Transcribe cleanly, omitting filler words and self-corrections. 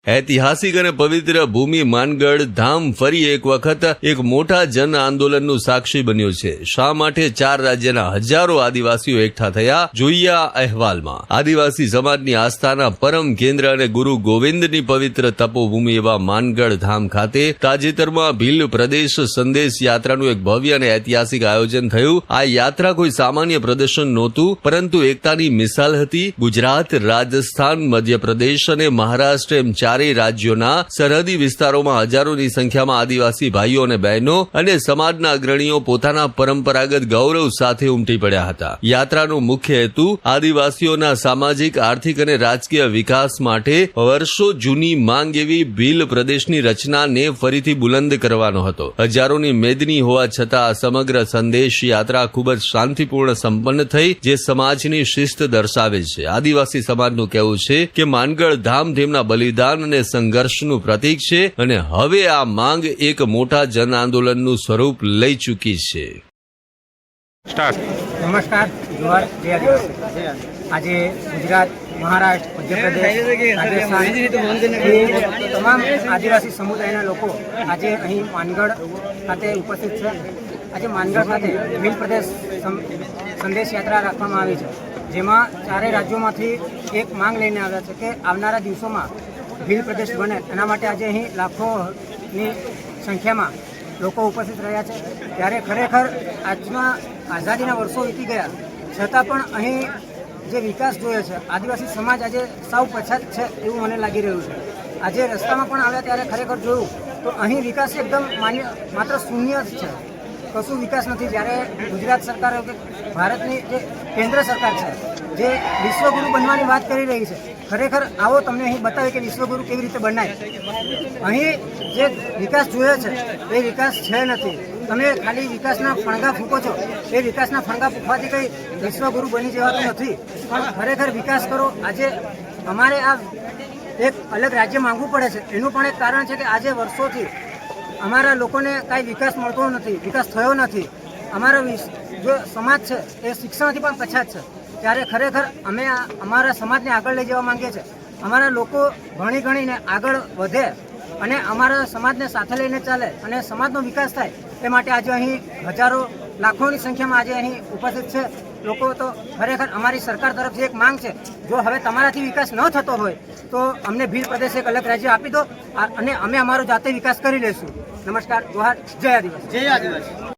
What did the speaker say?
ઐતિહાસિક અને પવિત્ર ભૂમિ માનગઢ ધામ ફરી એક વખત એક મોટા જન આંદોલનનું સાક્ષી બન્યું છે। શા માટે 4 રાજ્યના હજારો આદિવાસીઓ એકઠા થયા, જોઈએ આ અહેવાલમાં। આદિવાસી સમાજની આસ્થાના પરમ કેન્દ્ર અને ગુરુ ગોવિંદની પવિત્ર તપોભૂમિ એવા માનગઢ ધામ ખાતે તાજેતરમાં ભીલ પ્રદેશ સંદેશ યાત્રાનું એક ભવ્ય અને ઐતિહાસિક આયોજન થયું। આ યાત્રા કોઈ સામાન્ય પ્રદર્શન નહોતું, પરંતુ એકતાની મિસાલ હતી। ગુજરાત, રાજસ્થાન, મધ્યપ્રદેશ અને મહારાષ્ટ્ર એમ 4 રાજ્યોના સરહદી વિસ્તારોમાં હજારોની સંખ્યામાં આદિવાસી ભાઈઓ અને બહેનો અને સમાજના અગ્રણીઓ પોતાના પરંપરાગત ગૌરવ સાથે ઉમટી પડ્યા હતા। યાત્રાનો મુખ્ય હેતુ આદિવાસીઓના સામાજિક, આર્થિક અને રાજકીય વિકાસ માટે વર્ષો જૂની માંગ એવી ભીલ પ્રદેશની રચનાને ફરીથી બુલંદ કરવાનો હતો। હજારોની મેદની હોવા છતાં આ સમગ્ર સંદેશ યાત્રા ખૂબ જ શાંતિપૂર્ણ સંપન્ન થઈ, જે સમાજની શિસ્ત દર્શાવે છે। આદિવાસી સમાજનું કહેવું છે કે માનગઢ ધામ તેમના બલિદાન અને સંઘર્ષનું પ્રતીક છે અને હવે આ માંગ એક મોટા જન આંદોલનનું સ્વરૂપ લઈ ચૂકી છે। નમસ્કાર, જોહાર, જય આદિવાસી। આજે ગુજરાત, મહારાષ્ટ્ર, મધ્યપ્રદેશ, રાજસ્થાન તમામ આદિવાસી સમુદાયના લોકો આજે અહીં માનગઢ ખાતે ઉપસ્થિત છે। આજે માનગઢ ખાતે ભીલ પ્રદેશ સંદેશ યાત્રા રાખવામાં આવી છે, જેમાં 4 રાજ્યોમાંથી એક માંગ લઈને આવ્યા છે કે આવનારા દિવસોમાં ભીલ પ્રદેશ બને, એના માટે આજે અહીં લાખોની સંખ્યામાં લોકો ઉપસ્થિત રહ્યા છે। ત્યારે ખરેખર આજના આઝાદીના વર્ષો વીતી ગયા છતાં પણ અહીં જે વિકાસ જોયો છે, આદિવાસી સમાજ આજે સાવ પછાત છે એવું મને લાગી રહ્યું છે। આજે રસ્તામાં પણ આવ્યા ત્યારે ખરેખર જોયું તો અહીં વિકાસ એકદમ માત્ર શૂન્ય જ છે, કશું વિકાસ નથી। જ્યારે ગુજરાત સરકાર કે ભારતની જે કેન્દ્ર સરકાર છે, જે વિશ્વગુરુ બનવાની વાત કરી રહી છે, ખરેખર આવો તમને અહીં બતાવે કે વિશ્વગુરુ કેવી રીતે બનાય। અહીં જે વિકાસ જોયો છે એ વિકાસ છે નથી। તમે ખાલી વિકાસના ફણગા ફૂંકો છો, એ વિકાસના ફણગા ફૂંકવાથી કંઈ વિશ્વગુરુ બની જવાતું નથી, પણ ખરેખર વિકાસ કરો। આજે અમારે આ એક અલગ રાજ્ય માંગવું પડે છે, એનું પણ એક કારણ છે કે આજે વર્ષોથી અમારા લોકોને કાંઈ વિકાસ મળતો નથી, વિકાસ થયો નથી। અમારો જો સમાજ છે એ શિક્ષણથી પણ પછાત છે। ત્યારે ખરેખર અમે અમારા સમાજને આગળ લઈ જવા માંગીએ છીએ। અમારા લોકો ભણી ગણીને આગળ વધે અને અમારા સમાજને સાથે લઈને ચાલે અને સમાજનો વિકાસ થાય, એ માટે આજે અહીં હજારો, લાખોની સંખ્યામાં આજે અહીં ઉપસ્થિત છે લોકો। તો ખરેખર અમારી સરકાર તરફથી એક માંગ છે, જો હવે તમારાથી વિકાસ ન થતો હોય તો અમને ભીલ પ્રદેશ એક અલગ રાજ્ય આપી દો અને અમે અમારો જાતે વિકાસ કરી લઈશું। નમસ્કાર, જોહાર, જય આદિવાસી।